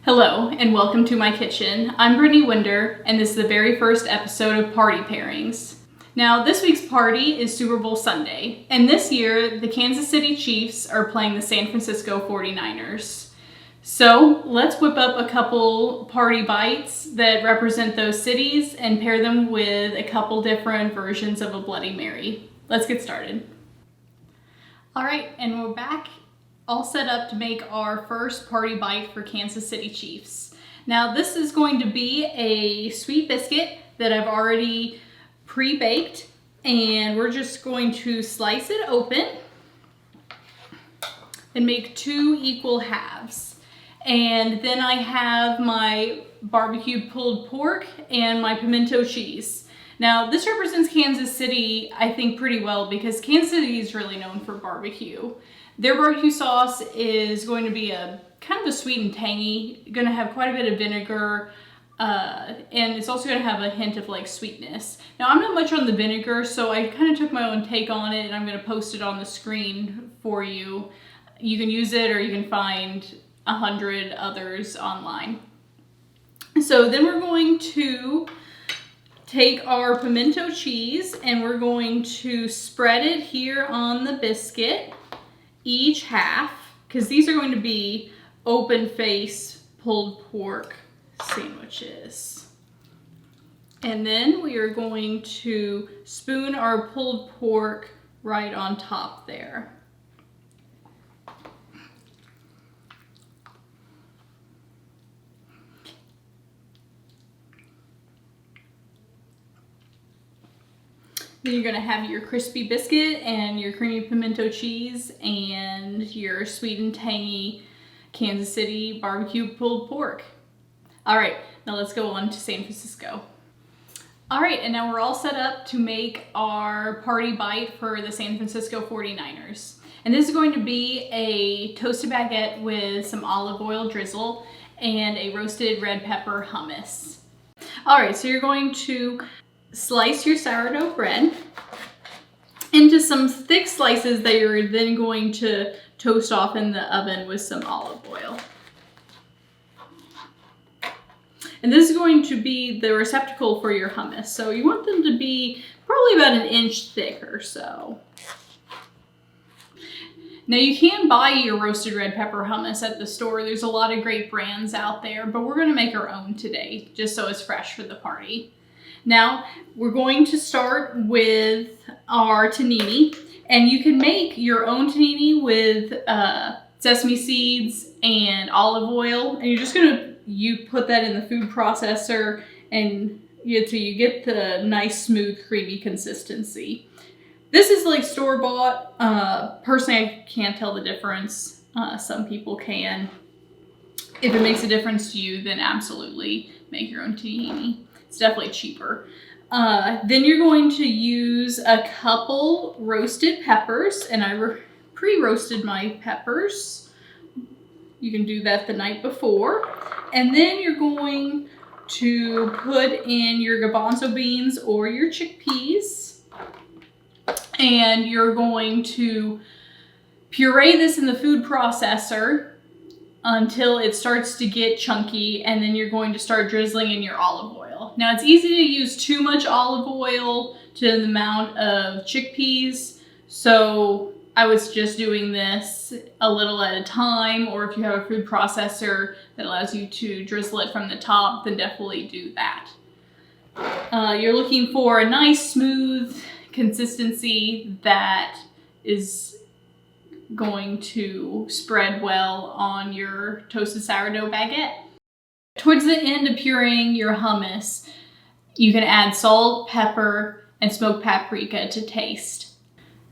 Hello and welcome to my kitchen. I'm Brittany Winder and this is the very first episode of Party Pairings. Now this week's party is Super Bowl Sunday, and this year the Kansas City Chiefs are playing the San Francisco 49ers. So let's whip up a couple party bites that represent those cities and pair them with a couple different versions of a Bloody Mary. Let's get started. All right, and we're back all set up to make our first party bite for Kansas City Chiefs. Now this is going to be a sweet biscuit that I've already pre-baked, and we're just going to slice it open and make two equal halves. And then I have my barbecue pulled pork and my pimento cheese. Now this represents Kansas City, I think, pretty well because Kansas City is really known for barbecue. Their barbecue sauce is going to be a kind of a sweet and tangy, going to have quite a bit of vinegar, and it's also going to have a hint of like sweetness. Now I'm not much on the vinegar, so I kind of took my own take on it and I'm going to post it on the screen for you. You can use it or you can find 100 others online. So then we're going to take our pimento cheese and we're going to spread it here on the biscuit, each half, because these are going to be open face pulled pork sandwiches. And then we are going to spoon our pulled pork right on top there. Then you're gonna have your crispy biscuit and your creamy pimento cheese and your sweet and tangy Kansas City barbecue pulled pork. All right, now let's go on to San Francisco. All right, and now we're all set up to make our party bite for the San Francisco 49ers. And this is going to be a toasted baguette with some olive oil drizzle and a roasted red pepper hummus. All right, so you're going to slice your sourdough bread into some thick slices that you're then going to toast off in the oven with some olive oil. And this is going to be the receptacle for your hummus. So you want them to be probably about an inch thick or so. Now you can buy your roasted red pepper hummus at the store. There's a lot of great brands out there, but we're gonna make our own today just so it's fresh for the party. Now, we're going to start with our tahini, and you can make your own tahini with sesame seeds and olive oil, and you're just gonna put that in the food processor and till you get the nice, smooth, creamy consistency. This is like store-bought. Personally, I can't tell the difference. Some people can. If it makes a difference to you, then absolutely make your own tahini. It's definitely cheaper. Then you're going to use a couple roasted peppers, and I pre-roasted my peppers. You can do that the night before. And then you're going to put in your garbanzo beans or your chickpeas. And you're going to puree this in the food processor until it starts to get chunky, and then you're going to start drizzling in your olive oil. Now it's easy to use too much olive oil to the amount of chickpeas, so I was just doing this a little at a time, or if you have a food processor that allows you to drizzle it from the top, then definitely do that. You're looking for a nice smooth consistency that is going to spread well on your toasted sourdough baguette. Towards the end of pureeing your hummus, you can add salt, pepper, and smoked paprika to taste.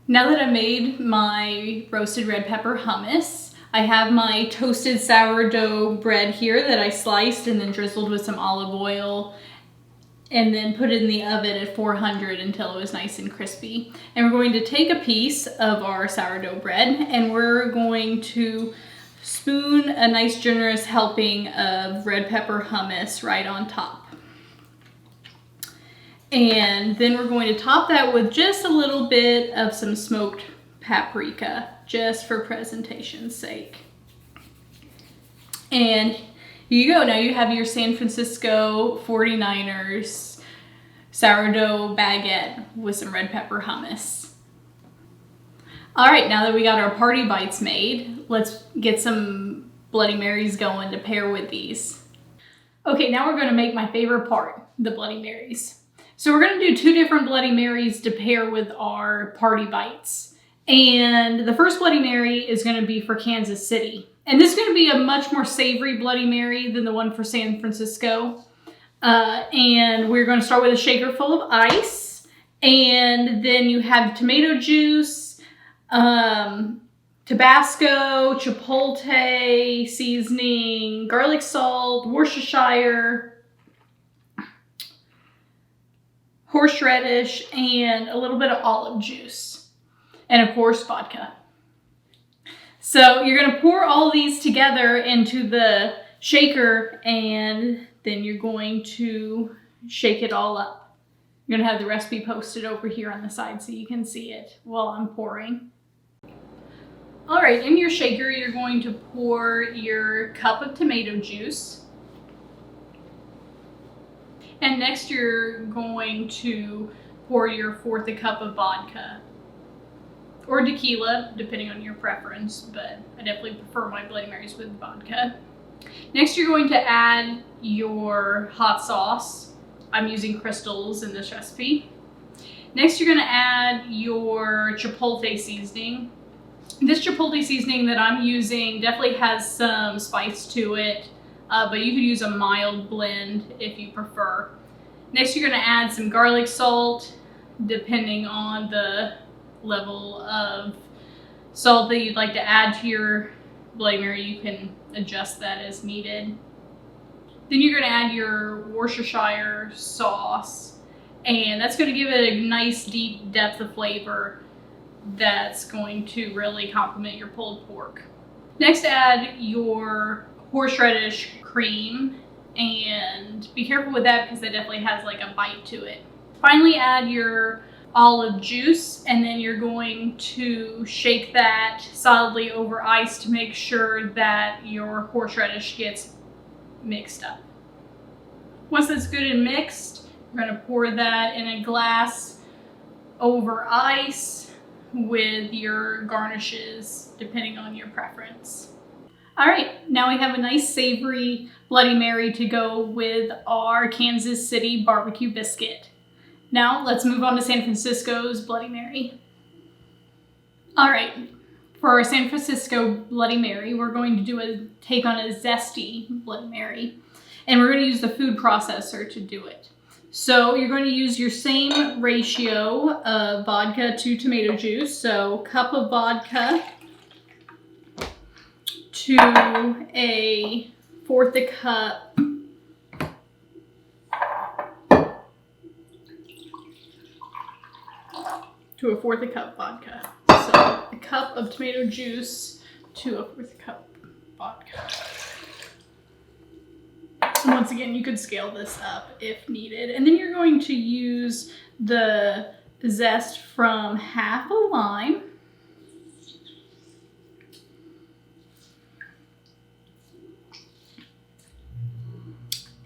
Now that I made my roasted red pepper hummus, I have my toasted sourdough bread here that I sliced and then drizzled with some olive oil and then put it in the oven at 400 until it was nice and crispy. And we're going to take a piece of our sourdough bread and we're going to spoon a nice generous helping of red pepper hummus right on top. And then we're going to top that with just a little bit of some smoked paprika, just for presentation's sake. And Here you go. Now you have your San Francisco 49ers sourdough baguette with some red pepper hummus. All right, now that we got our party bites made, let's get some Bloody Marys going to pair with these. Okay, now we're going to make my favorite part, the Bloody Marys. So we're going to do 2 different Bloody Marys to pair with our party bites. And the first Bloody Mary is going to be for Kansas City. And this is going to be a much more savory Bloody Mary than the one for San Francisco. And we're going to start with a shaker full of ice. And then you have tomato juice, Tabasco, chipotle seasoning, garlic salt, Worcestershire, horseradish, and a little bit of olive juice. And of course, vodka. So you're going to pour all these together into the shaker, and then you're going to shake it all up. I'm going to have the recipe posted over here on the side so you can see it while I'm pouring. All right, in your shaker, you're going to pour your cup of tomato juice. And next you're going to pour your 1/4 cup of vodka. Or tequila, depending on your preference, but I definitely prefer my Bloody Marys with vodka. Next, you're going to add your hot sauce. I'm using crystals in this recipe. Next, you're going to add your chipotle seasoning. This chipotle seasoning that I'm using definitely has some spice to it, but you could use a mild blend if you prefer. Next, you're going to add some garlic salt, depending on the level of salt that you'd like to add to your Bloody Mary. You can adjust that as needed. Then you're going to add your Worcestershire sauce, and that's going to give it a nice deep depth of flavor that's going to really complement your pulled pork. Next, add your horseradish cream, and be careful with that because that definitely has like a bite to it. Finally, add your olive juice, and then you're going to shake that solidly over ice to make sure that your horseradish gets mixed up. Once that's good and mixed, we're going to pour that in a glass over ice with your garnishes, depending on your preference. All right, now we have a nice savory Bloody Mary to go with our Kansas City barbecue biscuit. Now let's move on to San Francisco's Bloody Mary. All right, for our San Francisco Bloody Mary, we're going to do a take on a Zesty Bloody Mary, and we're going to use the food processor to do it. So you're going to use your same ratio of vodka to tomato juice. So cup of vodka to a 1/4 cup to a 1/4 cup vodka. So a cup of tomato juice to a 1/4 cup vodka. And once again, you could scale this up if needed. And then you're going to use the zest from half a lime.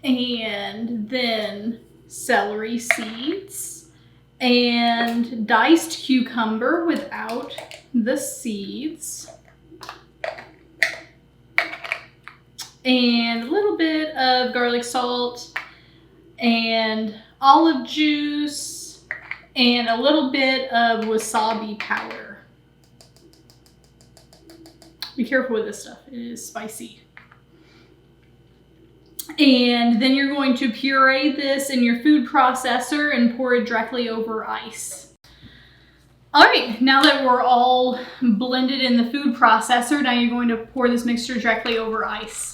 And then celery seeds and diced cucumber without the seeds. And a little bit of garlic salt and olive juice and a little bit of wasabi powder. Be careful with this stuff, it is spicy. And then you're going to puree this in your food processor and pour it directly over ice. All right, now that we're all blended in the food processor, now you're going to pour this mixture directly over ice.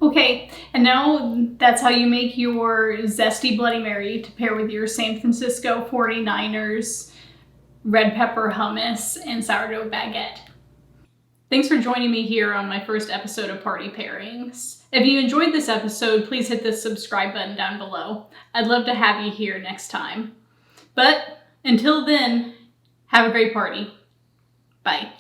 Okay, and now that's how you make your Zesty Bloody Mary to pair with your San Francisco 49ers red pepper hummus and sourdough baguette. Thanks for joining me here on my first episode of Party Pairings. If you enjoyed this episode, please hit the subscribe button down below. I'd love to have you here next time. But until then, have a great party. Bye.